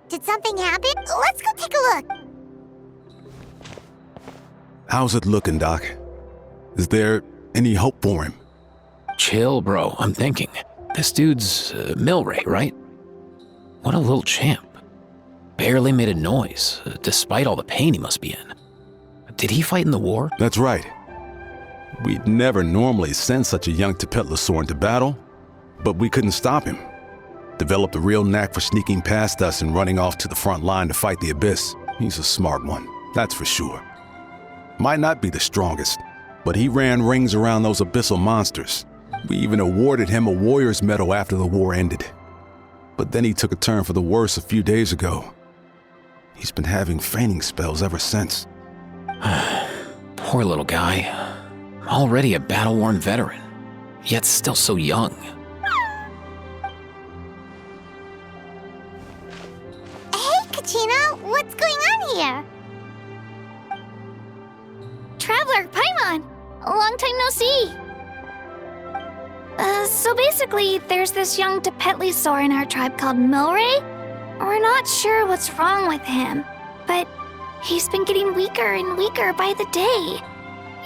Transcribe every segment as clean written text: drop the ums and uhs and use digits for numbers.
Did something happen? Let's go take a look. How's it looking, Doc? Is there any hope for him? Chill, bro. I'm thinking. This dude's Milray, right? What a little champ. Barely made a noise, despite all the pain he must be in. Did he fight in the war? That's right. We'd never normally send such a young Tepetlosaur into battle, but we couldn't stop him. Developed a real knack for sneaking past us and running off to the front line to fight the Abyss. He's a smart one, that's for sure. Might not be the strongest, but he ran rings around those abyssal monsters. We even awarded him a Warrior's Medal after the war ended. But then he took a turn for the worse a few days ago. He's been having fainting spells ever since. Poor little guy. Already a battle-worn veteran, yet still so young. Hey, Kachina, what's going on here? Traveler, Paimon! Long time no see! So basically, there's this young Tepetlosaur in our tribe called Milray. We're not sure what's wrong with him, but he's been getting weaker and weaker by the day.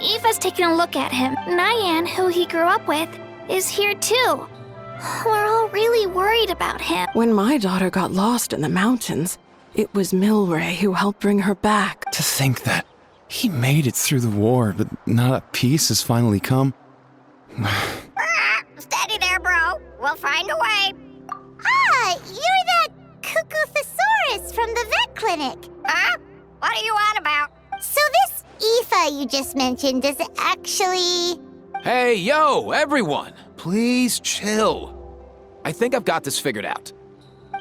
Eva's taking a look at him. Nyan, who he grew up with, is here too. We're all really worried about him. When my daughter got lost in the mountains, it was Milray who helped bring her back. To think that he made it through the war, but now that peace has finally come. Steady there, bro. We'll find a way. Ah, you're that Cuckoo-Thesaurus from the vet clinic. Huh? What are you on about? So this Aoife you just mentioned is actually... Hey, yo, everyone! Please chill. I think I've got this figured out.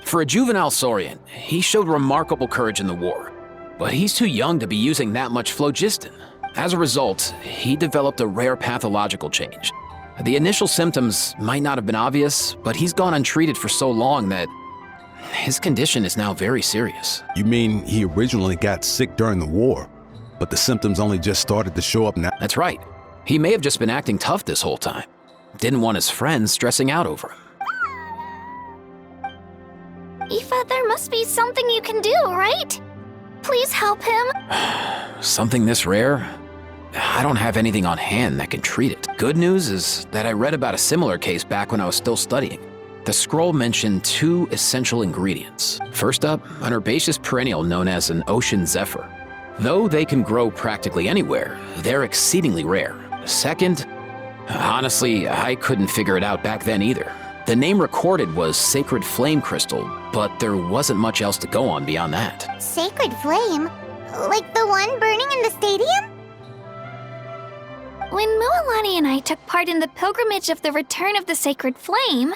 For a juvenile Saurian, he showed remarkable courage in the war, but he's too young to be using that much phlogiston. As a result, he developed a rare pathological change. The initial symptoms might not have been obvious, but he's gone untreated for so long that his condition is now very serious. You mean he originally got sick during the war, but the symptoms only just started to show up now? That's right. He may have just been acting tough this whole time. Didn't want his friends stressing out over him. Aoife, there must be something you can do, right? Please help him. Something this rare? I don't have anything on hand that can treat it. Good news is that I read about a similar case back when I was still studying. The scroll mentioned 2 essential ingredients. First up, an herbaceous perennial known as an ocean zephyr. Though they can grow practically anywhere, they're exceedingly rare. Second, honestly, I couldn't figure it out back then either. The name recorded was Sacred Flame Crystal, but there wasn't much else to go on beyond that. Sacred Flame? Like the one burning in the stadium? When Mualani and I took part in the pilgrimage of the Return of the Sacred Flame,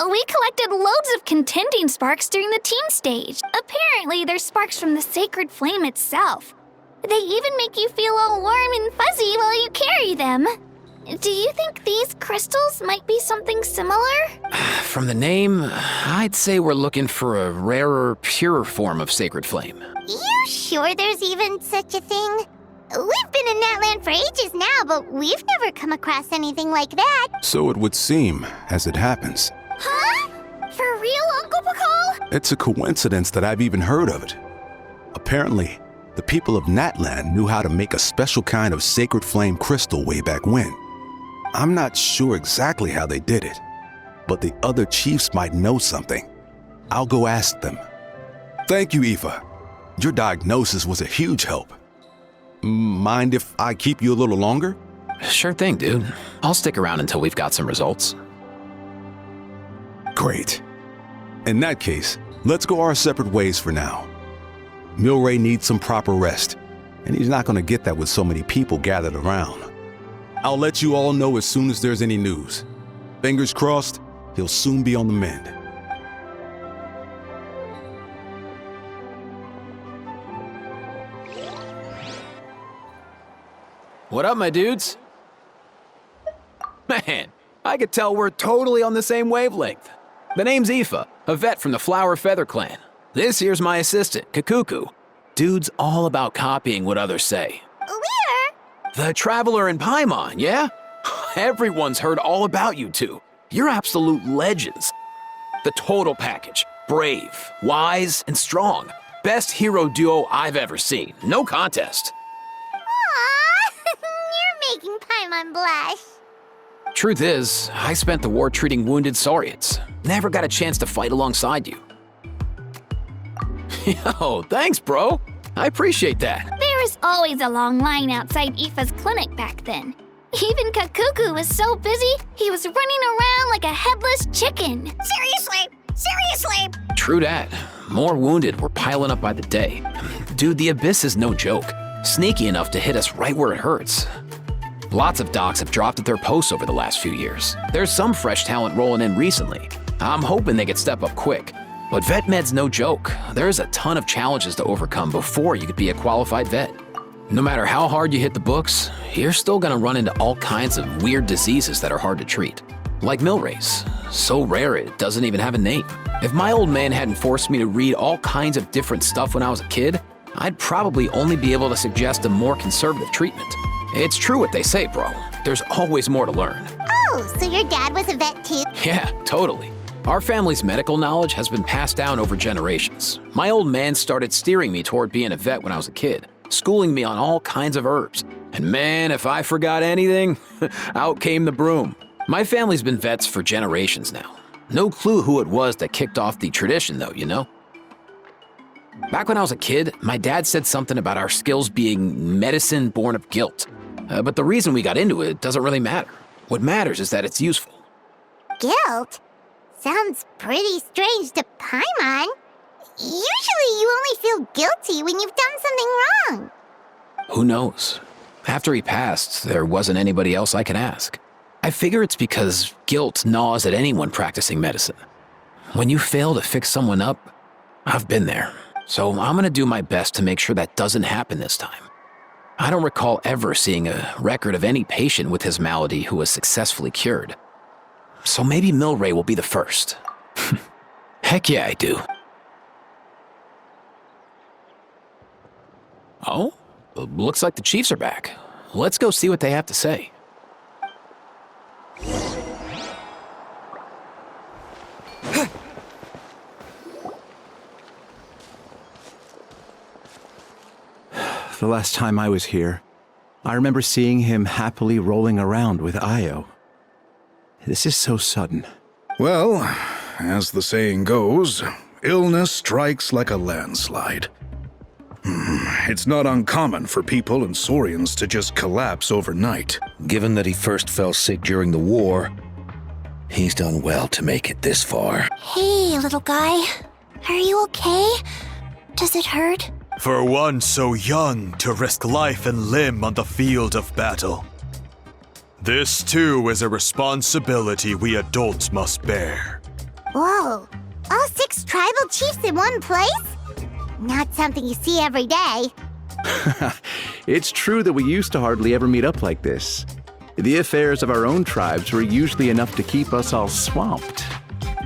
we collected loads of contending sparks during the team stage. Apparently, they're sparks from the Sacred Flame itself. They even make you feel all warm and fuzzy while you carry them. Do you think these crystals might be something similar? From the name, I'd say we're looking for a rarer, purer form of Sacred Flame. You sure there's even such a thing? We've been in Natlan for ages now, but we've never come across anything like that. So it would seem, as it happens. Huh? For real, Uncle Pakal? It's a coincidence that I've even heard of it. Apparently, the people of Natlan knew how to make a special kind of sacred flame crystal way back when. I'm not sure exactly how they did it, but the other chiefs might know something. I'll go ask them. Thank you, Aoife. Your diagnosis was a huge help. Mind if I keep you a little longer? Sure thing, dude. I'll stick around until we've got some results. Great. In that case, let's go our separate ways for now. Milray needs some proper rest, and he's not going to get that with so many people gathered around. I'll let you all know as soon as there's any news. Fingers crossed, he'll soon be on the mend. What up, my dudes? Man, I could tell we're totally on the same wavelength. The name's Aoife, a vet from the Flower Feather clan. This here's my assistant, Kakuku. Dude's all about copying what others say. We're? The Traveler and Paimon, yeah? Everyone's heard all about you two. You're absolute legends. The total package. Brave, wise, and strong. Best hero duo I've ever seen. No contest. Aww, you're making Paimon blush. Truth is, I spent the war treating wounded Saurians. Never got a chance to fight alongside you. Yo, thanks, bro. I appreciate that. There was always a long line outside Aoife's clinic back then. Even Kakuku was so busy, he was running around like a headless chicken. Seriously! True that. More wounded were piling up by the day. Dude, the Abyss is no joke. Sneaky enough to hit us right where it hurts. Lots of docs have dropped at their posts over the last few years. There's some fresh talent rolling in recently. I'm hoping they could step up quick. But vet med's no joke. There's a ton of challenges to overcome before you could be a qualified vet. No matter how hard you hit the books, you're still gonna run into all kinds of weird diseases that are hard to treat. Like Milray's. So rare it doesn't even have a name. If my old man hadn't forced me to read all kinds of different stuff when I was a kid, I'd probably only be able to suggest a more conservative treatment. It's true what they say, bro. There's always more to learn. Oh, so your dad was a vet too? Yeah, totally. Our family's medical knowledge has been passed down over generations. My old man started steering me toward being a vet when I was a kid, schooling me on all kinds of herbs. And man, if I forgot anything, out came the broom. My family's been vets for generations now. No clue who it was that kicked off the tradition though, you know? Back when I was a kid, my dad said something about our skills being medicine born of guilt. But the reason we got into it doesn't really matter. What matters is that it's useful. Guilt? Sounds pretty strange to Paimon. Usually you only feel guilty when you've done something wrong. Who knows? After he passed, there wasn't anybody else I could ask. I figure it's because guilt gnaws at anyone practicing medicine. When you fail to fix someone up, I've been there. So I'm gonna do my best to make sure that doesn't happen this time. I don't recall ever seeing a record of any patient with his malady who was successfully cured. So maybe Milray will be the first. Heck yeah, I do. Oh, looks like the Chiefs are back. Let's go see what they have to say. The last time I was here, I remember seeing him happily rolling around with Io. This is so sudden. Well, as the saying goes, illness strikes like a landslide. It's not uncommon for people and Saurians to just collapse overnight. Given that he first fell sick during the war, he's done well to make it this far. Hey, little guy. Are you okay? Does it hurt? For one so young to risk life and limb on the field of battle. This too is a responsibility we adults must bear. Whoa, all 6 tribal chiefs in one place? Not something you see every day. It's true that we used to hardly ever meet up like this. The affairs of our own tribes were usually enough to keep us all swamped.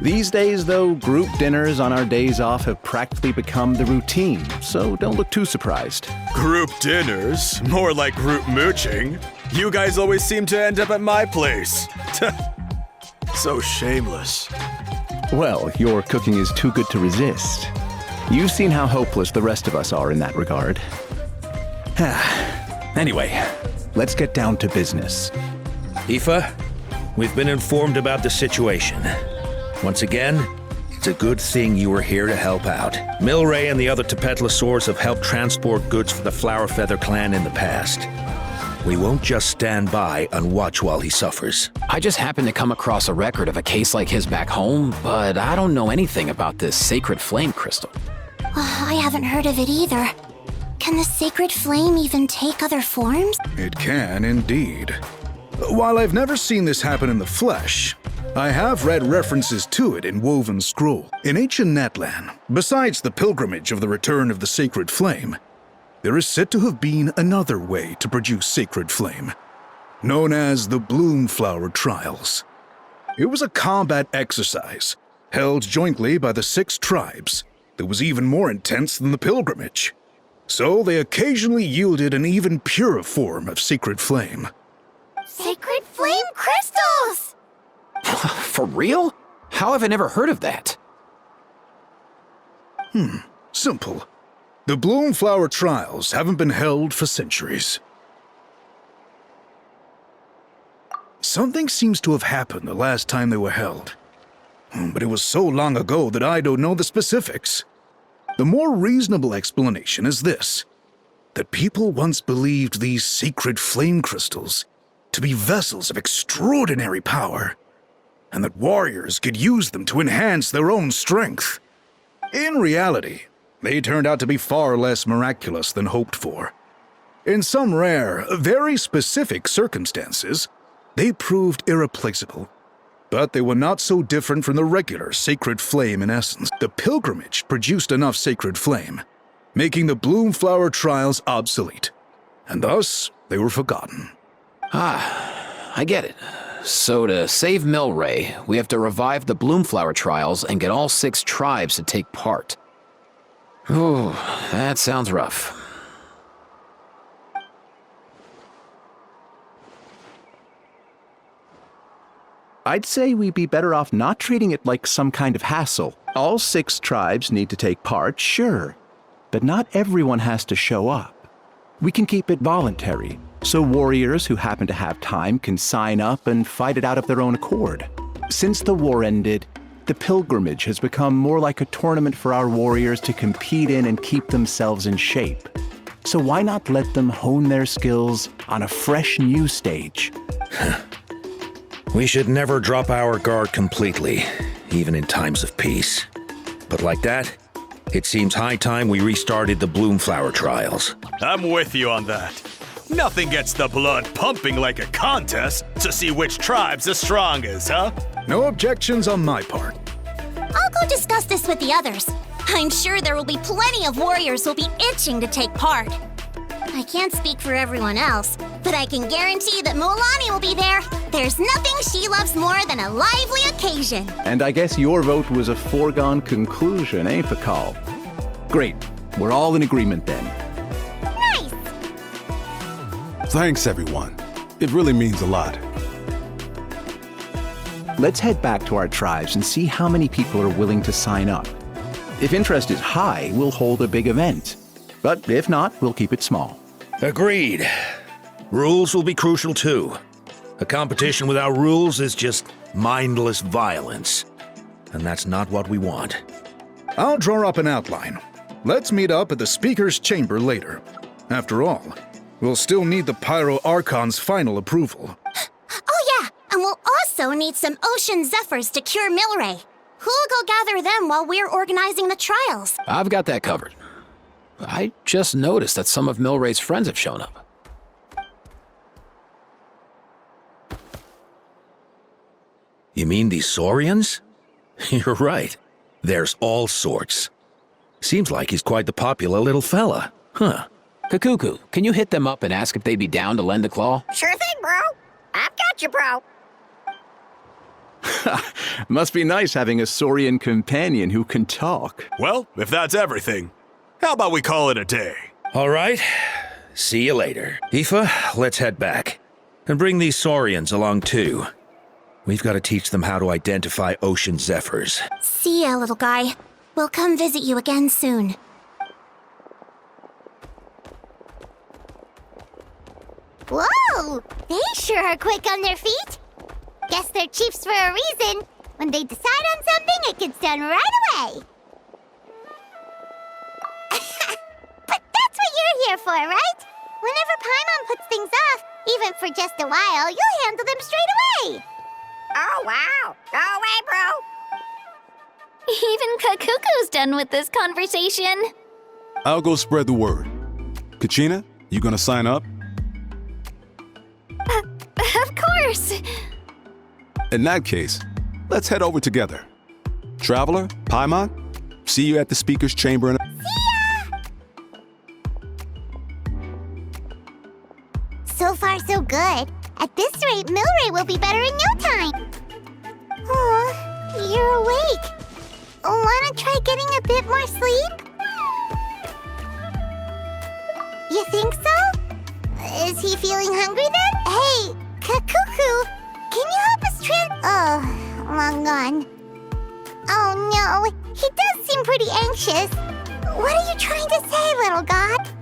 These days, though, group dinners on our days off have practically become the routine, so don't look too surprised. Group dinners? More like group mooching. You guys always seem to end up at my place. So shameless. Well, your cooking is too good to resist. You've seen how hopeless the rest of us are in that regard. Anyway, let's get down to business. Aoife, we've been informed about the situation. Once again, it's a good thing you were here to help out. Milray and the other Tepetlosaurs have helped transport goods for the Flower Feather clan in the past. We won't just stand by and watch while he suffers. I just happened to come across a record of a case like his back home, but I don't know anything about this sacred flame crystal. I haven't heard of it either. Can the sacred flame even take other forms? It can indeed. While I've never seen this happen in the flesh, I have read references to it in woven scroll. In ancient Natlan, besides the pilgrimage of the return of the sacred flame, there is said to have been another way to produce sacred flame, known as the Bloom Flower Trials. It was a combat exercise, held jointly by the 6 tribes, that was even more intense than the pilgrimage. So they occasionally yielded an even purer form of sacred flame. Sacred flame crystals! For real? How have I never heard of that? Simple. The Bloomflower trials haven't been held for centuries. Something seems to have happened the last time they were held. But it was so long ago that I don't know the specifics. The more reasonable explanation is this: that people once believed these sacred flame crystals to be vessels of extraordinary power, and that warriors could use them to enhance their own strength. In reality, they turned out to be far less miraculous than hoped for. In some rare, very specific circumstances, they proved irreplaceable. But they were not so different from the regular sacred flame in essence. The pilgrimage produced enough sacred flame, making the Bloomflower trials obsolete. And thus, they were forgotten. I get it. So to save Milray, we have to revive the Bloomflower trials and get all 6 tribes to take part. Ooh, that sounds rough. I'd say we'd be better off not treating it like some kind of hassle. All 6 tribes need to take part, sure, but not everyone has to show up. We can keep it voluntary, so warriors who happen to have time can sign up and fight it out of their own accord. Since the war ended, the pilgrimage has become more like a tournament for our warriors to compete in and keep themselves in shape. So why not let them hone their skills on a fresh new stage? We should never drop our guard completely, even in times of peace. But like that, it seems high time we restarted the Bloomflower trials. I'm with you on that. Nothing gets the blood pumping like a contest to see which tribe's the strongest, huh? No objections on my part. I'll go discuss this with the others. I'm sure there will be plenty of warriors who'll be itching to take part. I can't speak for everyone else, but I can guarantee that Mualani will be there. There's nothing she loves more than a lively occasion. And I guess your vote was a foregone conclusion, eh, Pakal? Great. We're all in agreement then. Nice! Thanks, everyone. It really means a lot. Let's head back to our tribes and see how many people are willing to sign up. If interest is high, we'll hold a big event. But if not, we'll keep it small. Agreed. Rules will be crucial too. A competition without rules is just mindless violence. And that's not what we want. I'll draw up an outline. Let's meet up at the Speaker's Chamber later. After all, we'll still need the Pyro Archon's final approval. Oh yeah, and we'll also need some Ocean Zephyrs to cure Milray. Who'll go gather them while we're organizing the trials? I've got that covered. I just noticed that some of Milray's friends have shown up. You mean these Saurians? You're right. There's all sorts. Seems like he's quite the popular little fella. Huh. Kakuku, can you hit them up and ask if they'd be down to lend a claw? Sure thing, bro. I've got you, bro. Must be nice having a Saurian companion who can talk. Well, if that's everything, how about we call it a day? All right. See you later. Aoife, let's head back. And bring these Saurians along too. We've got to teach them how to identify Ocean Zephyrs. See ya, little guy. We'll come visit you again soon. Whoa! They sure are quick on their feet. Guess they're chiefs for a reason. When they decide on something, it gets done right away. But that's what you're here for, right? Whenever Paimon puts things off, even for just a while, you'll handle them straight away. Oh, wow. Go away, bro. Even Kakuku's done with this conversation. I'll go spread the word. Kachina, you gonna sign up? Of course. In that case, let's head over together. Traveler, Paimon, see you at the Speaker's Chamber in... So far, so good. At this rate, Milray will be better in no time. Oh, you're awake. Wanna try getting a bit more sleep? You think so? Is he feeling hungry then? Hey, Kakuku, can you help us Oh, long gone. Oh no, He does seem pretty anxious. What are you trying to say, little god?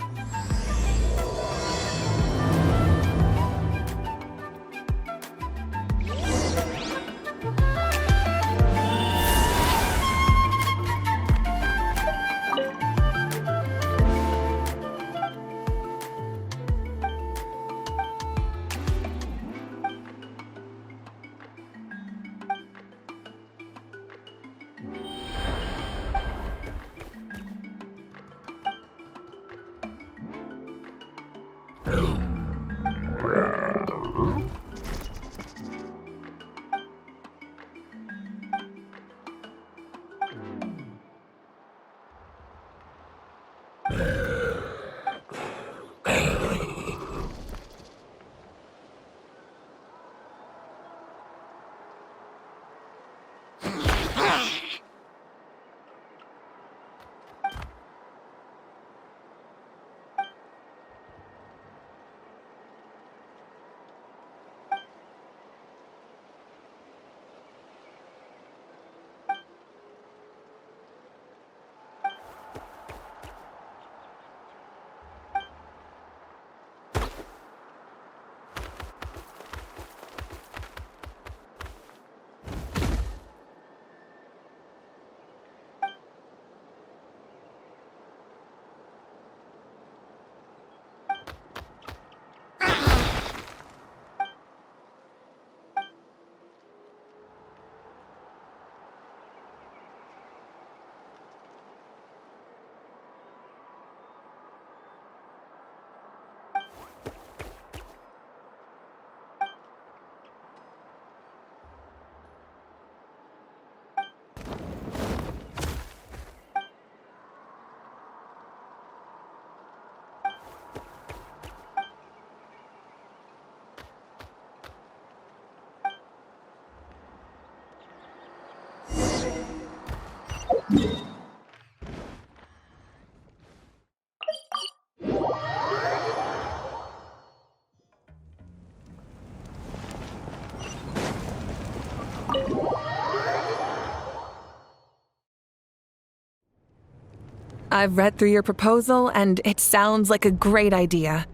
I've read through your proposal, and it sounds like a great idea.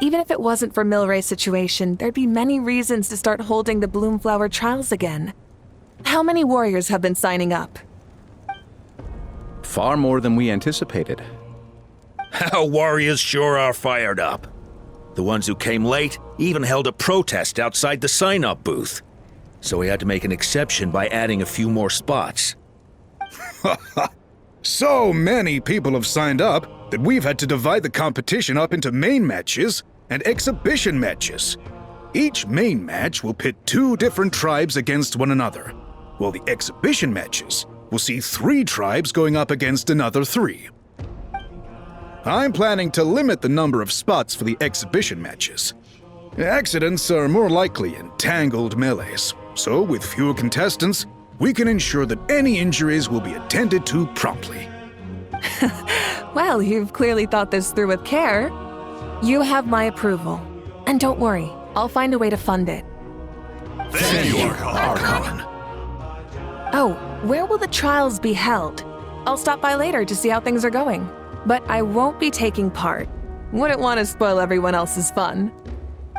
Even if it wasn't for Milray's situation, there'd be many reasons to start holding the Bloomflower trials again. How many warriors have been signing up? Far more than we anticipated. Our warriors sure are fired up. The ones who came late even held a protest outside the sign-up booth. So we had to make an exception by adding a few more spots. So many people have signed up that we've had to divide the competition up into main matches and exhibition matches. Each main match will pit 2 different tribes against one another, while the exhibition matches will see 3 tribes going up against another 3. I'm planning to limit the number of spots for the exhibition matches. Accidents are more likely in tangled melees, so with fewer contestants, we can ensure that any injuries will be attended to promptly. Well, you've clearly thought this through with care. You have my approval. And don't worry, I'll find a way to fund it. Thank you, Archon. Oh, where will the trials be held? I'll stop by later to see how things are going. But I won't be taking part. Wouldn't want to spoil everyone else's fun.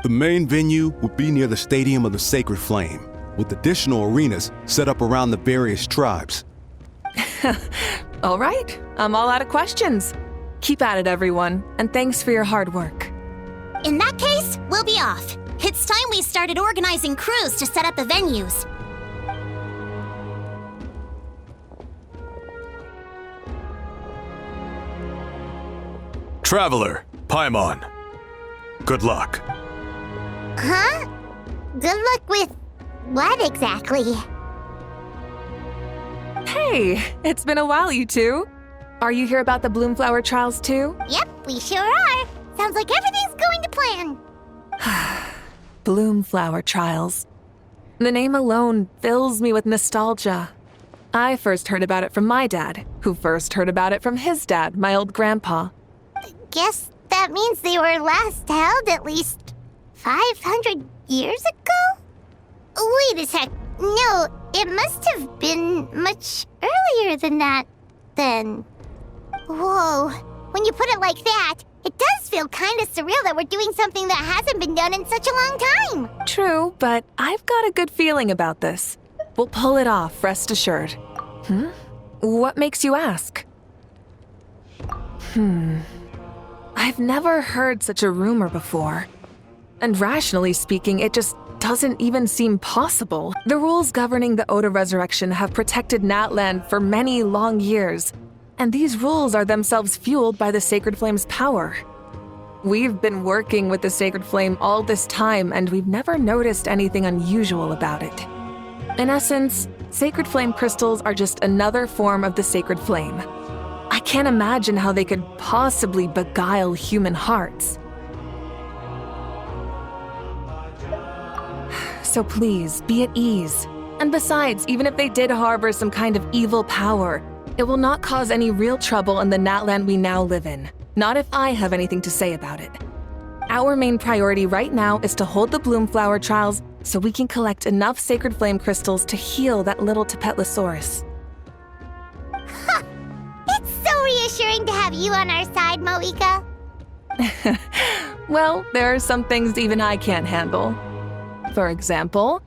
The main venue will be near the Stadium of the Sacred Flame, with additional arenas set up around the various tribes. All right, I'm all out of questions. Keep at it, everyone, and thanks for your hard work. In that case, we'll be off. It's time we started organizing crews to set up the venues. Traveler, Paimon. Good luck. Huh? Good luck with what exactly? Hey, it's been a while, you two. Are you here about the Bloomflower trials too? Yep, we sure are. Sounds like everything's going to plan. Bloomflower trials. The name alone fills me with nostalgia. I first heard about it from my dad, who first heard about it from his dad, my old grandpa. Guess that means they were last held at least 500 years ago? Wait a sec, No, it must have been much earlier than that, then. Whoa, when you put it like that, it does feel kind of surreal that we're doing something that hasn't been done in such a long time. True, but I've got a good feeling about this. We'll pull it off, rest assured. What makes you ask? I've never heard such a rumor before. And rationally speaking, it just doesn't even seem possible. The rules governing the Oda resurrection have protected Natlan for many long years, and these rules are themselves fueled by the Sacred Flame's power. We've been working with the Sacred Flame all this time, and we've never noticed anything unusual about it. In essence, Sacred Flame crystals are just another form of the Sacred Flame. I can't imagine how they could possibly beguile human hearts. So please, be at ease. And besides, even if they did harbor some kind of evil power, it will not cause any real trouble in the Natlan we now live in. Not if I have anything to say about it. Our main priority right now is to hold the Bloomflower trials so we can collect enough Sacred Flame crystals to heal that little Tapetlosaurus. It's so reassuring to have you on our side, Moika. Well, there are some things even I can't handle. For example,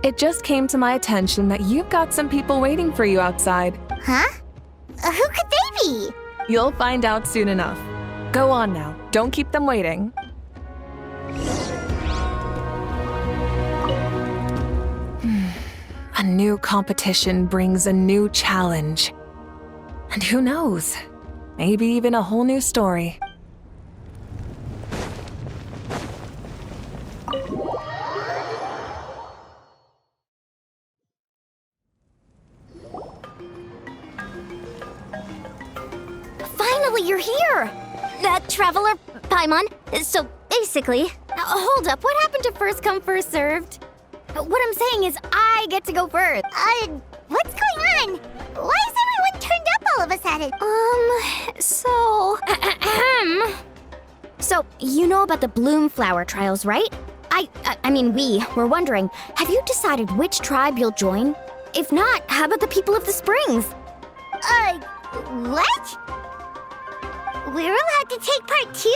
it just came to my attention that you've got some people waiting for you outside. Huh? Who could they be? You'll find out soon enough. Go on now, don't keep them waiting. A new competition brings a new challenge. And who knows? Maybe even a whole new story. Finally, you're here! Traveler, Paimon, so basically... hold up, what happened to first come, first served? What I'm saying is I get to go first. What's going on? Why is everyone turned up all of a sudden? So, you know about the Bloomflower trials, right? I mean, we were wondering, have you decided which tribe you'll join? If not, how about the people of the Springs? What? We're allowed to take part too?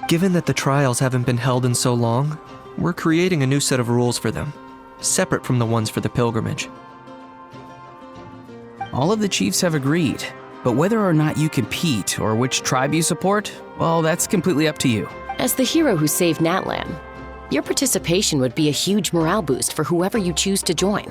Given that the trials haven't been held in so long, we're creating a new set of rules for them, separate from the ones for the pilgrimage. All of the chiefs have agreed, but whether or not you compete or which tribe you support, well, that's completely up to you. As the hero who saved Natlan, your participation would be a huge morale boost for whoever you choose to join.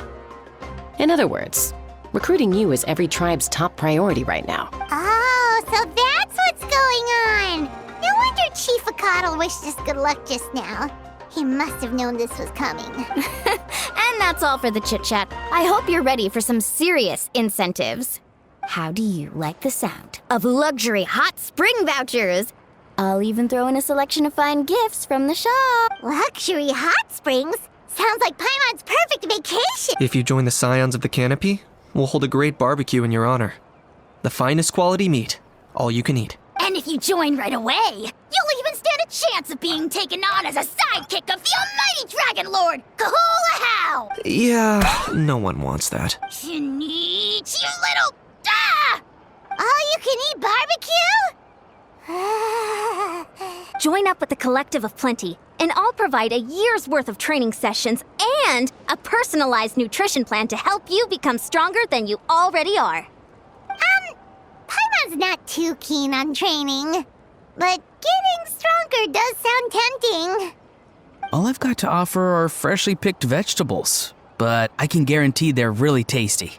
In other words, recruiting you is every tribe's top priority right now. Oh, so that's what's going on! No wonder Chief Akatl wished us good luck just now. He must have known this was coming. And that's all for the chit-chat. I hope you're ready for some serious incentives. How do you like the sound of luxury hot spring vouchers? I'll even throw in a selection of fine gifts from the shop. Luxury hot springs? Sounds like Paimon's perfect vacation! If you join the Scions of the Canopy, we'll hold a great barbecue in your honor. The finest quality meat, all you can eat. And if you join right away, you'll even stand a chance of being taken on as a sidekick of the almighty Dragon Lord, Kahula-How! Yeah, no one wants that. You little... Ah! All-you-can-eat barbecue? Join up with the Collective of Plenty, and I'll provide a year's worth of training sessions and a personalized nutrition plan to help you become stronger than you already are. Paimon's not too keen on training, but getting stronger does sound tempting. All I've got to offer are freshly picked vegetables, but I can guarantee they're really tasty.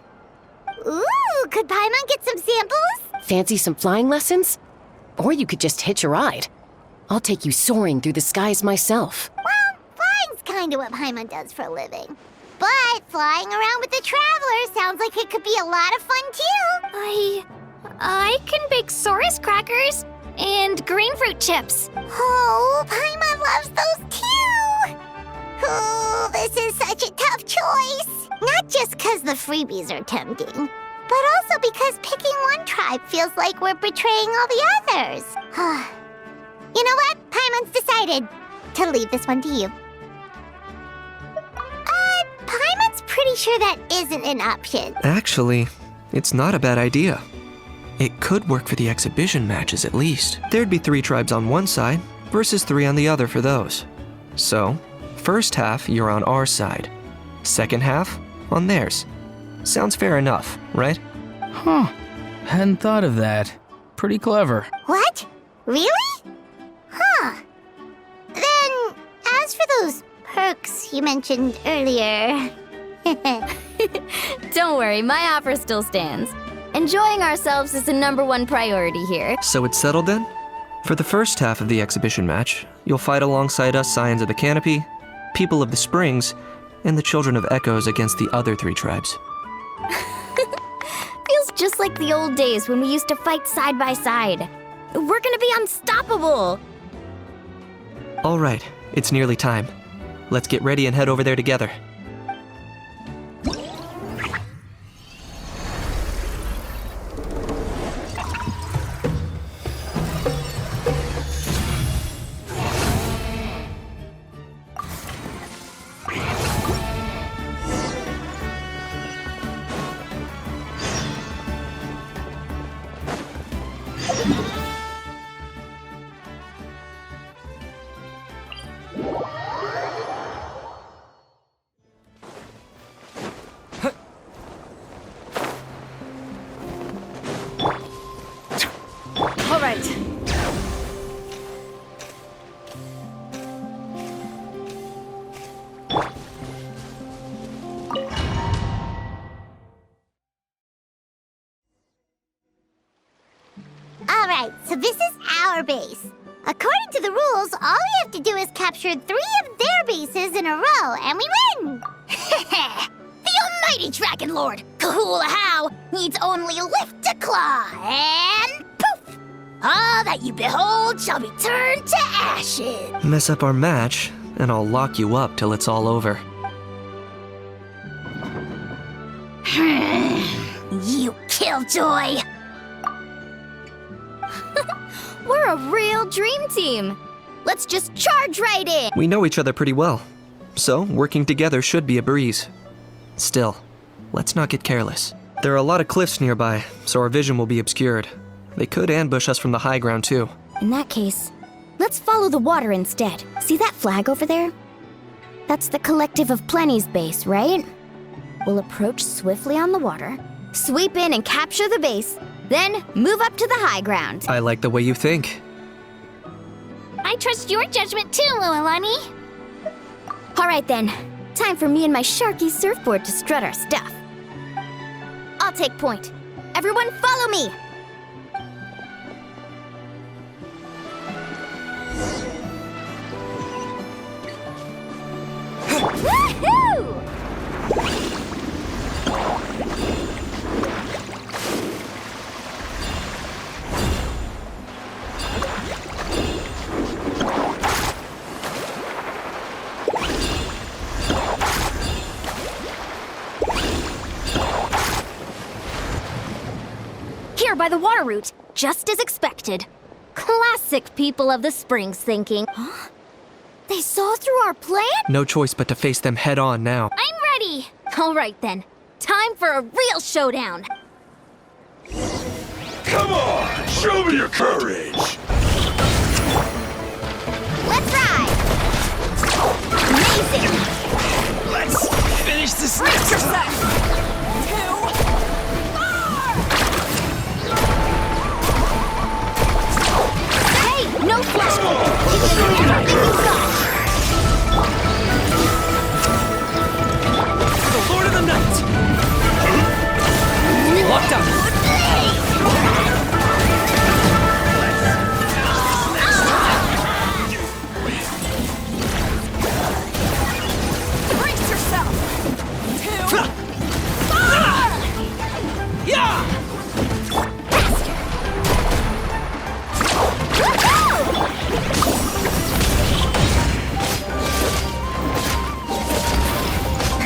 Ooh, could Paimon get some samples? Fancy some flying lessons? Or you could just hitch a ride. I'll take you soaring through the skies myself. Well, flying's kinda what Paimon does for a living. But flying around with the Traveler sounds like it could be a lot of fun too. I can bake Saurus crackers and green fruit chips. Oh, Paimon loves those too! Oh, this is such a tough choice. Not just because the freebies are tempting, but also because picking one tribe feels like we're betraying all the others. You know what? Paimon's decided to leave this one to you. Paimon's pretty pretty sure that isn't an option. Actually, it's not a bad idea. It could work for the exhibition matches at least. There'd be 3 tribes on one side versus 3 on the other for those. So, first half you're on our side. Second half on theirs. Sounds fair enough, right? Huh. Hadn't thought of that. Pretty clever. What? Really? Huh. Then, as for those perks you mentioned earlier... Don't worry, my offer still stands. Enjoying ourselves is the #1 priority here. So it's settled then? For the first half of the exhibition match, you'll fight alongside us Scions of the Canopy, People of the Springs, and the Children of Echoes against the other 3 tribes. Feels just like the old days when we used to fight side by side. We're gonna be unstoppable! All right, it's nearly time. Let's get ready and head over there together. All right. Alright, so this is our base. According to the rules, all we have to do is capture 3 of their bases in a row, and we win! The almighty Dragon Lord, Kahula-How, needs only lift a claw, and poof! All that you behold shall be turned to ashes. Mess up our match, and I'll lock you up till it's all over. You killjoy! We're a real dream team. Let's just charge right in. We know each other pretty well, so working together should be a breeze. Still, let's not get careless. There are a lot of cliffs nearby, so our vision will be obscured. They could ambush us from the high ground too. In that case, let's follow the water instead. See that flag over there? That's the Collective of Plenty's base, right? We'll approach swiftly on the water, sweep in and capture the base, then move up to the high ground. I like the way you think. I trust your judgment too, Lualani. All right then, time for me and my Sharky surfboard to strut our stuff. I'll take point. Everyone follow me! Woohoo! Here by the water route, just as expected. Classic People of the Springs thinking. Huh? They saw through our plan? No choice but to face them head on now. I'm ready! All right then, time for a real showdown. Come on, show me your courage! Let's ride! Amazing! Let's finish this. Brace yourself! 2, 4! Hey, no flash! Give me everything you've got! The Lord of the Night! Locked up! Brace yourself! 2, 4! Yeah!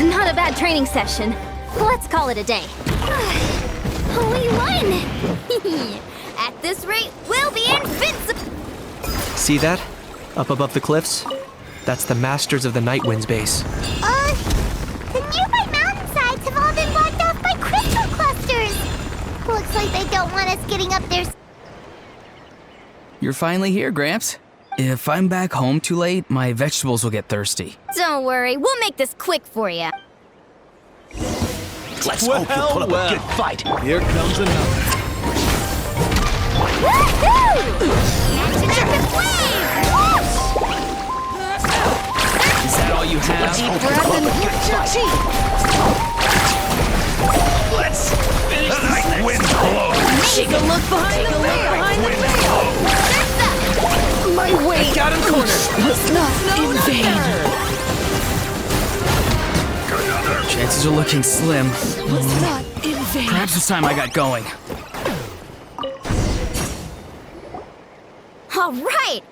Not a bad training session. Let's call it a day. We won! At this rate, we'll be invincible! See that? Up above the cliffs? That's the Masters of the Night Wind's base. The nearby mountainside want us getting up there. You're finally here, Gramps. If I'm back home too late, my vegetables will get thirsty. Don't worry, we'll make this quick for you. Let's hope you put up a good fight. Here comes another. Woohoo! Catching up the flame! Is that all you have? Deep breath and grit your teeth. Let's finish the night wind blows. Take a look behind the veil. My weight Got him cornered. was not in vain. Chances are looking slim. Was not in vain. Perhaps it's time I got going. All right!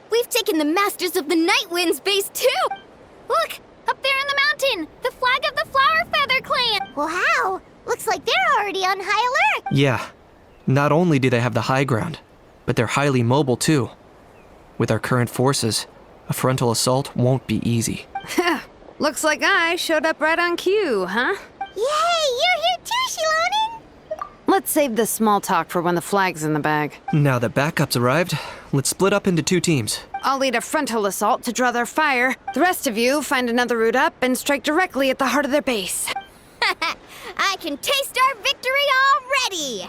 We've taken the Masters of the Night Wind's base too! Look! Up there in the mountain! The flag of the Flower Feather Clan! Wow! Looks like they're already on high alert. Yeah. Not only do they have the high ground, but they're highly mobile too. With our current forces, a frontal assault won't be easy. Looks like I showed up right on cue, huh? Yay! You're here too, Shilonin! Let's save this small talk for when the flag's in the bag. Now that backup's arrived, let's split up into 2 teams. I'll lead a frontal assault to draw their fire. The rest of you find another route up and strike directly at the heart of their base. I can taste our victory already!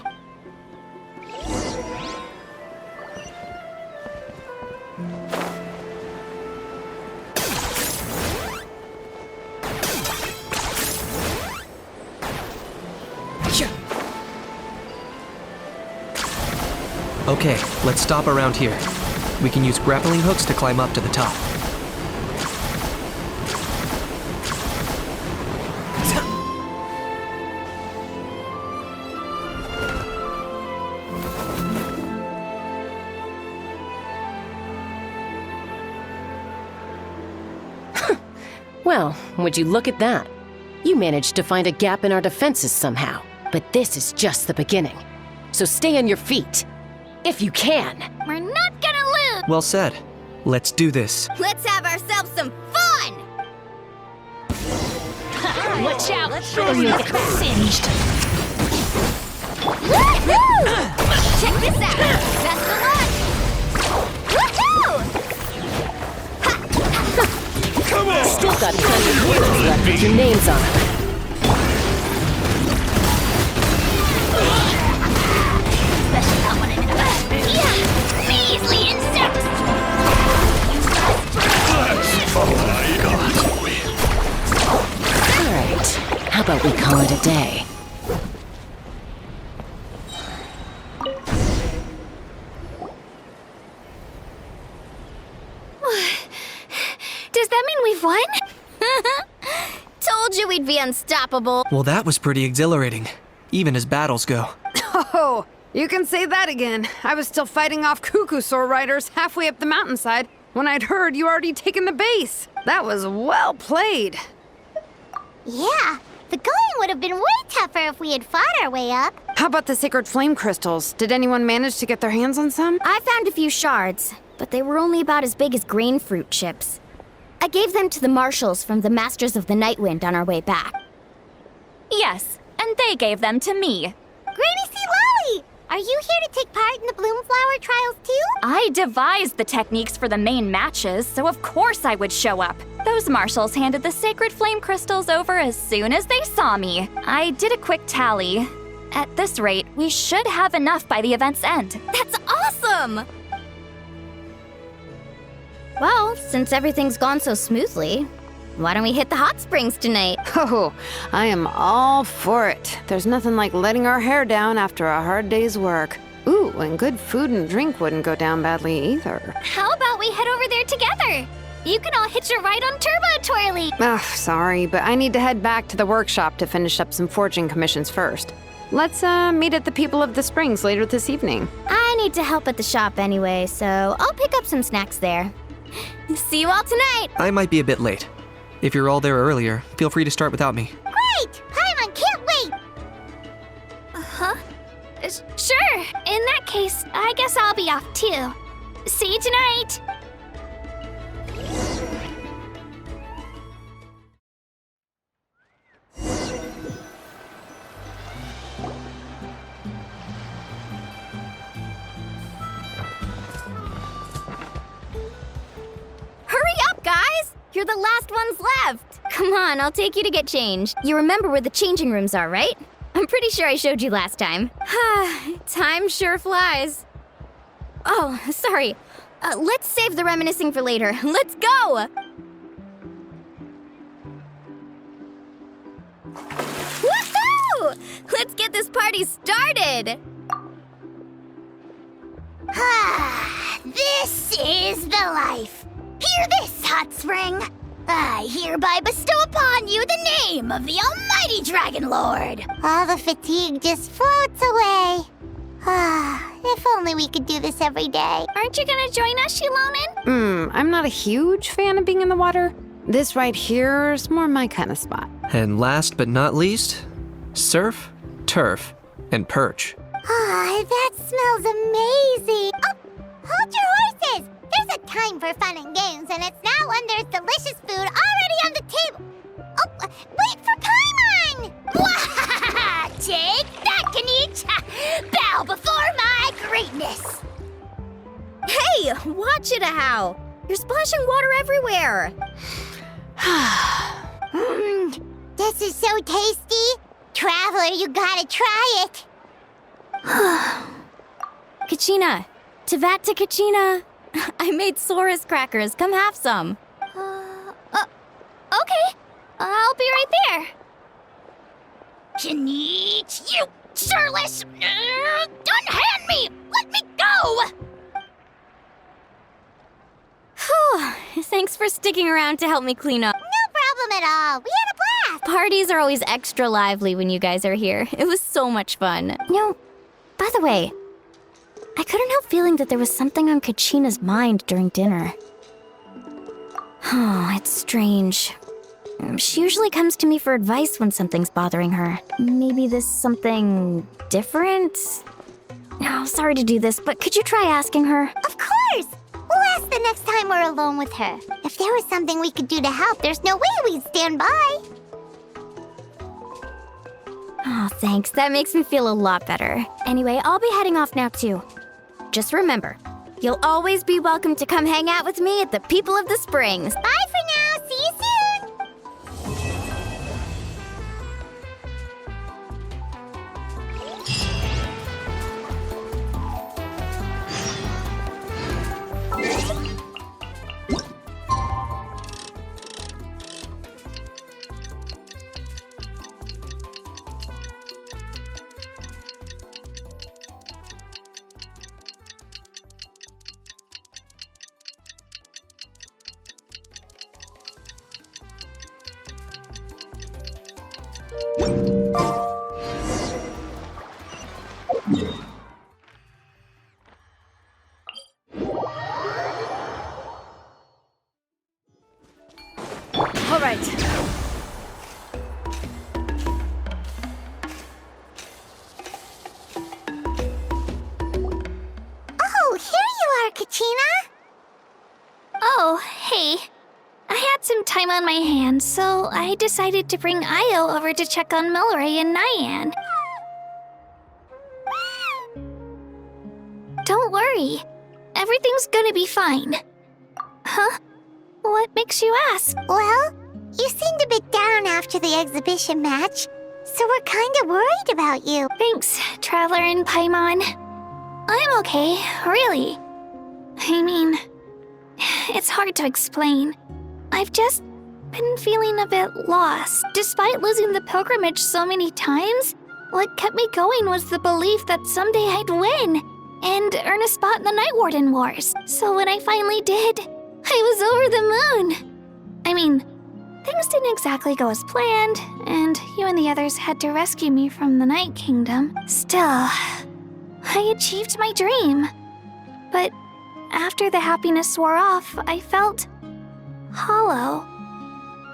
Okay, let's stop around here. We can use grappling hooks to climb up to the top. Well, would you look at that? You managed to find a gap in our defenses somehow. But this is just the beginning. So stay on your feet. If you can. We're not gonna lose! Well said. Let's do this. Let's have ourselves some fun! Watch out! Or you'll get singed! Woohoo! Check this out! Best of luck! Woohoo! Come on! Still got plenty of heroes left with your names on them. Measly insects! Alright, how about we call it a day? Does that mean we've won? Told you we'd be unstoppable. Well, that was pretty exhilarating, even as battles go. Oh, you can say that again. I was still fighting off Cuckoosaur riders halfway up the mountainside when I'd heard you already taken the base. That was well played. Yeah, the going would have been way tougher if we had fought our way up. How about the sacred flame crystals? Did anyone manage to get their hands on some? I found a few shards, but they were only about as big as grain fruit chips. I gave them to the marshals from the Masters of the Nightwind on our way back. Yes, and they gave them to me. Granny C. Lolly! Are you here to take part in the Bloomflower trials too? I devised the techniques for the main matches, so of course I would show up. Those marshals handed the sacred flame crystals over as soon as they saw me. I did a quick tally. At this rate, we should have enough by the event's end. That's awesome! Well, since everything's gone so smoothly, why don't we hit the hot springs tonight? Oh, I am all for it. There's nothing like letting our hair down after a hard day's work. Ooh, and good food and drink wouldn't go down badly either. How about we head over there together? You can all hitch a ride on Turbo Twirly. Ugh, sorry, but I need to head back to the workshop to finish up some forging commissions first. Let's meet at the People of the Springs later this evening. I need to help at the shop anyway, so I'll pick up some snacks there. See you all tonight! I might be a bit late. If you're all there earlier, feel free to start without me. Great! Paimon can't wait! Huh? Sure. In that case, I guess I'll be off too. See you tonight! You're the last ones left. Come on, I'll take you to get changed. You remember where the changing rooms are, right? I'm pretty sure I showed you last time. Time sure flies. Oh, sorry. Let's save the reminiscing for later. Let's go! Woohoo! Let's get this party started! This is the life. Hear this, hot spring. I hereby bestow upon you the name of the almighty Dragon Lord. All the fatigue just floats away. If only we could do this every day. Aren't you gonna join us, Shilonen? I'm not a huge fan of being in the water. This right here is more my kind of spot. And last but not least, surf, turf, and perch. That smells amazing. Oh, hold your horses. There's a time for fun and games, and it's now when there's delicious food already on the table. Oh, wait for Paimon! Take that, Kanich! Bow before my greatness! Hey, watch it, How! You're splashing water everywhere! This is so tasty! Traveler, you gotta try it! Kachina! Tevat to Kachina! I made Saurus crackers. Come have some. Okay. I'll be right there. Kanich, you shirtless! Unhand me! Let me go! Thanks for sticking around to help me clean up. No problem at all. We had a blast! Parties are always extra lively when you guys are here. It was so much fun. By the way, I couldn't help feeling that there was something on Kachina's mind during dinner. Oh, it's strange. She usually comes to me for advice when something's bothering her. Maybe this something different? Oh, sorry to do this, but could you try asking her? Of course! We'll ask the next time we're alone with her. If there was something we could do to help, there's no way we'd stand by. Oh, thanks. That makes me feel a lot better. Anyway, I'll be heading off now, too. Just remember, you'll always be welcome to come hang out with me at the People of the Springs. Bye for now. See you soon. All right. Oh, here you are, Kachina. Oh, hey. I had some time on my hands, so I decided to bring Io over to check on Milray and Nyan. Don't worry. Everything's gonna be fine. Huh? What makes you ask? Well, you seemed a bit down after the exhibition match, so we're kind of worried about you. Thanks, Traveler and Paimon. I'm okay, really. I mean, it's hard to explain. I've just been feeling a bit lost. Despite losing the pilgrimage so many times, what kept me going was the belief that someday I'd win and earn a spot in the Night Warden Wars. So when I finally did, I was over the moon. I mean, things didn't exactly go as planned, and you and the others had to rescue me from the Night Kingdom. Still, I achieved my dream. But after the happiness wore off, I felt hollow.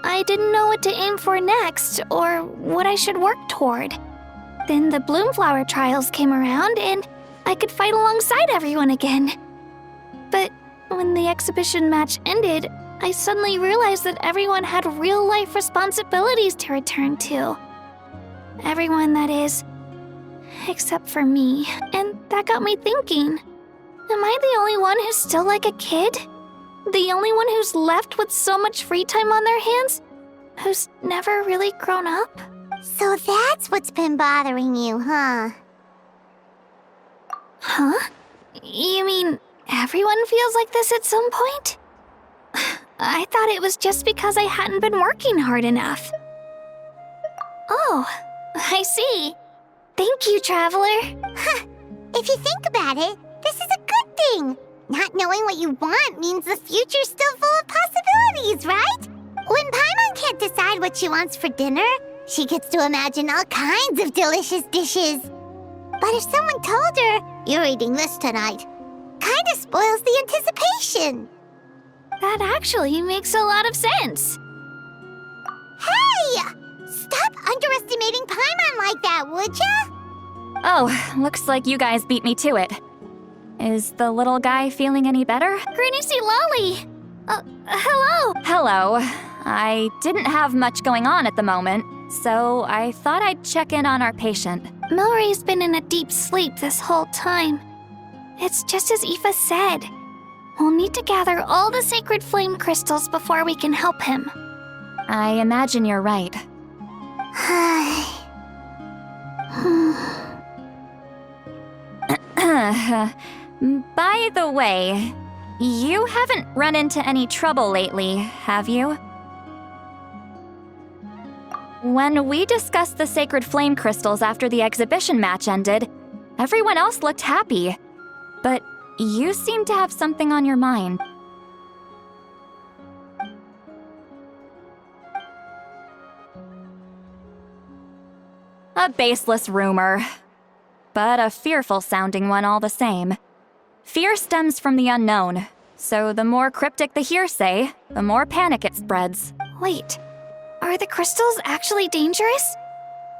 I didn't know what to aim for next, or what I should work toward. Then the Bloomflower trials came around, and I could fight alongside everyone again. But when the exhibition match ended, I suddenly realized that everyone had real-life responsibilities to return to. Everyone, that is, except for me. And that got me thinking, am I the only one who's still like a kid? The only one who's left with so much free time on their hands? Who's never really grown up? So that's what's been bothering you, huh? Huh? You mean everyone feels like this at some point? I thought it was just because I hadn't been working hard enough. Oh, I see. Thank you, Traveler. Huh. If you think about it, this is a good thing. Not knowing what you want means the future's still full of possibilities, right? When Paimon can't decide what she wants for dinner, she gets to imagine all kinds of delicious dishes. But if someone told her, "You're eating this tonight," kinda spoils the anticipation. That actually makes a lot of sense. Hey! Stop underestimating Paimon like that, would ya? Oh, looks like you guys beat me to it. Is the little guy feeling any better? Granny C. Lolly! Hello! Hello. I didn't have much going on at the moment, so I thought I'd check in on our patient. Milray's been in a deep sleep this whole time. It's just as Aoife said. We'll need to gather all the sacred flame crystals before we can help him. I imagine you're right. By the way, you haven't run into any trouble lately, have you? When we discussed the sacred flame crystals after the exhibition match ended, everyone else looked happy. But you seem to have something on your mind. A baseless rumor, but a fearful-sounding one all the same. Fear stems from the unknown, so the more cryptic the hearsay, the more panic it spreads. Wait, are the crystals actually dangerous?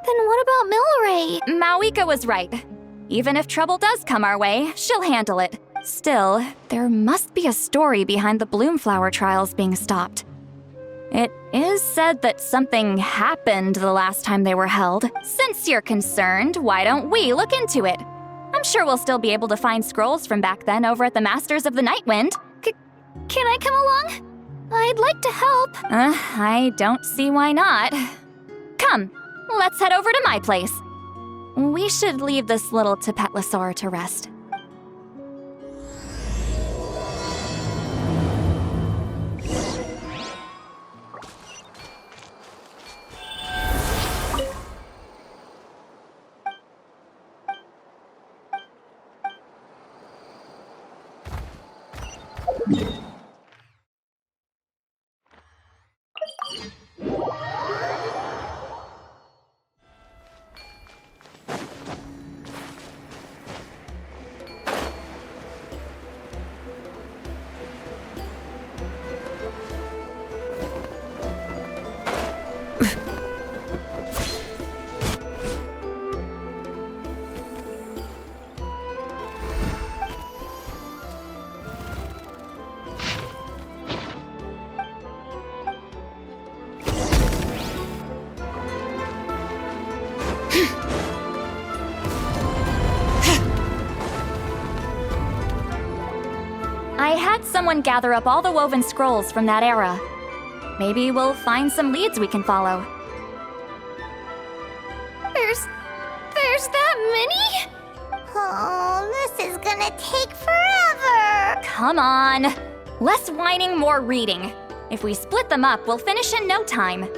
Then what about Milray? Mawika was right. Even if trouble does come our way, she'll handle it. Still, there must be a story behind the Bloomflower trials being stopped. It is said that something happened the last time they were held. Since you're concerned, why don't we look into it? I'm sure we'll still be able to find scrolls from back then over at the Masters of the Nightwind. Can I come along? I'd like to help. I don't see why not. Come, let's head over to my place. We should leave this little Tepetlosaur to rest. I had someone gather up all the woven scrolls from that era. Maybe we'll find some leads we can follow. There's that many? Oh, this is gonna take forever. Come on. Less whining, more reading. If we split them up, we'll finish in no time.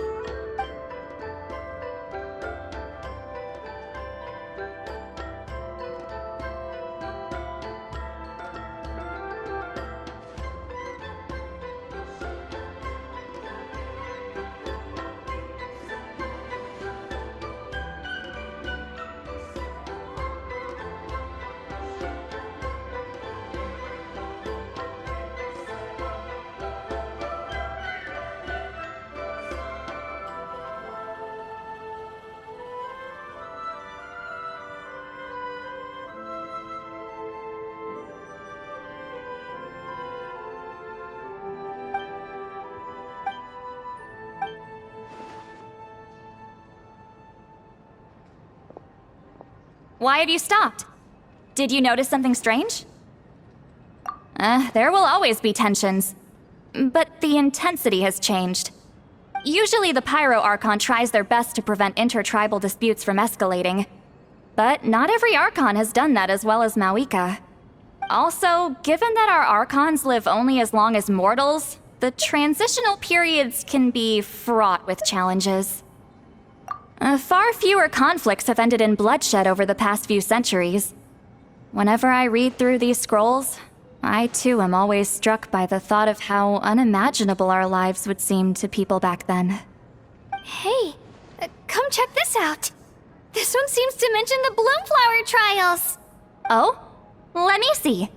Why have you stopped? Did you notice something strange? There will always be tensions. but the intensity has changed. Usually the Pyro Archon tries their best to prevent intertribal disputes from escalating, but not every Archon has done that as well as Mawika. Also, given that our Archons live only as long as mortals, the transitional periods can be fraught with challenges. Far fewer conflicts have ended in bloodshed over the past few centuries. Whenever I read through these scrolls, I too am always struck by the thought of how unimaginable our lives would seem to people back then. Hey, come check this out. This one seems to mention the Bloomflower trials. Oh? Let me see.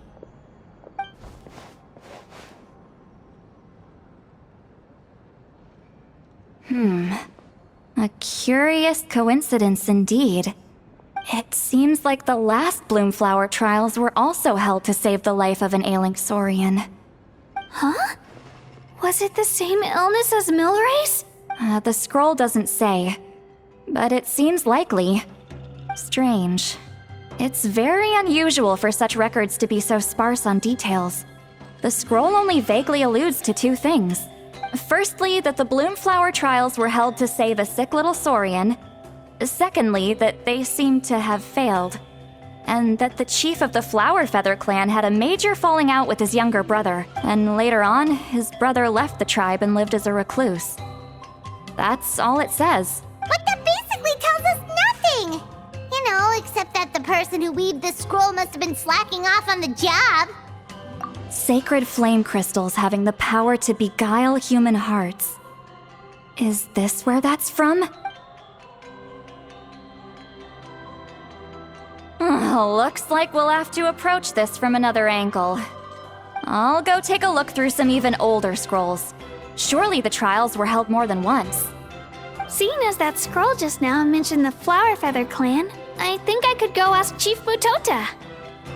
A curious coincidence indeed. It seems like the last Bloomflower trials were also held to save the life of an ailing Saurian. Huh? Was it the same illness as Milray's? The scroll doesn't say, but it seems likely. Strange. It's very unusual for such records to be so sparse on details. The scroll only vaguely alludes to two things. Firstly, that the Bloomflower trials were held to save a sick little Saurian. Secondly, that they seem to have failed. And that the chief of the Flower Feather clan had a major falling out with his younger brother, and later on, his brother left the tribe and lived as a recluse. That's all it says. But that basically tells us nothing! You know, except that the person who weaved this scroll must have been slacking off on the job. Sacred flame crystals having the power to beguile human hearts. Is this where that's from? Looks like we'll have to approach this from another angle. I'll go take a look through some even older scrolls. Surely the trials were held more than once. Seeing as that scroll just now mentioned the Flower Feather clan, I think I could go ask Chief Butota.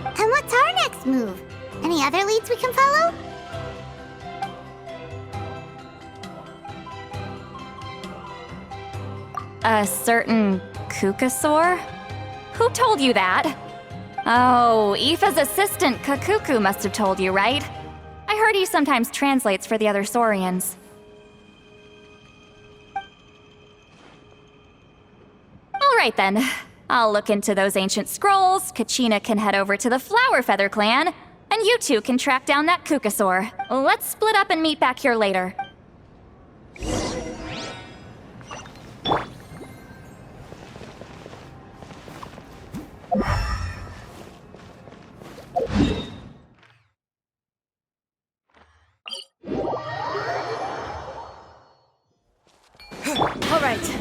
And what's our next move? Any other leads we can follow? A certain Kukasaur? Who told you that? Oh, Aoife's assistant, Kakuku, must have told you, right? I heard he sometimes translates for the other Saurians. Alright then. I'll look into those ancient scrolls, Kachina can head over to the Flower Feather clan, and you two can track down that Kukasaur. Let's split up and meet back here later. All right.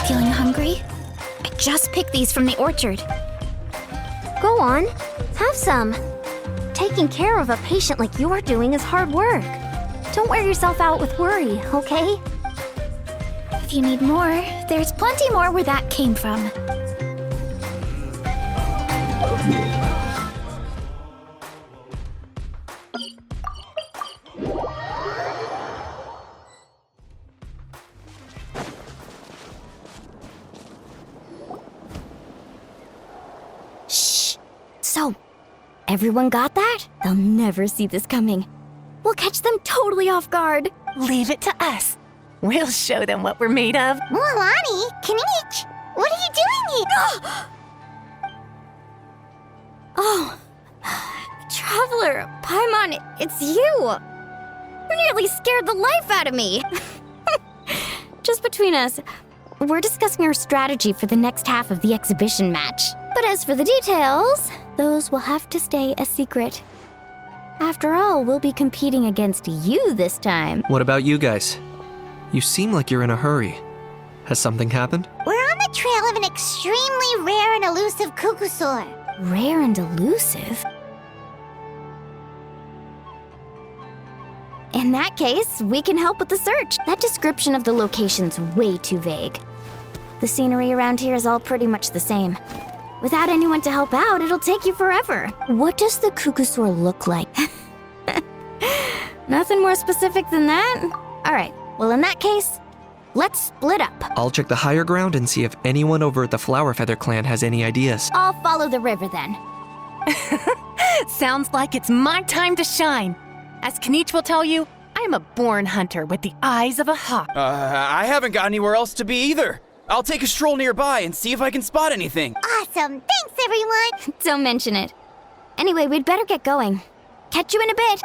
Feeling hungry? I just picked these from the orchard. Go on, have some. Taking care of a patient like you're doing is hard work. Don't wear yourself out with worry, okay? If you need more, there's plenty more where that came from. So, everyone got that? They'll never see this coming. We'll catch them totally off guard. Leave it to us. We'll show them what we're made of. Mualani, Kinich, what are you doing here? Oh, Traveler, Paimon, it's you. nearly scared the life out of me. Just between us, we're discussing our strategy for the next half of the exhibition match. But as for the details, those will have to stay a secret. After all, we'll be competing against you this time. What about you guys? You seem like you're in a hurry. Has something happened? We're on the trail of an extremely rare and elusive cuckoosaur. Rare and elusive? In that case, we can help with the search. That description of the location's way too vague. The scenery around here is all pretty much the same. Without anyone to help out, it'll take you forever. What does the cuckoosaur look like? Nothing more specific than that? All right, well in that case, let's split up. I'll check the higher ground and see if anyone over at the Flower Feather clan has any ideas. I'll follow the river then. Sounds like it's my time to shine. As Kanich will tell you, I'm a born hunter with the eyes of a hawk. I haven't got anywhere else to be either. I'll take a stroll nearby and see if I can spot anything. Awesome. Thanks, everyone. Don't mention it. Anyway, we'd better get going. Catch you in a bit.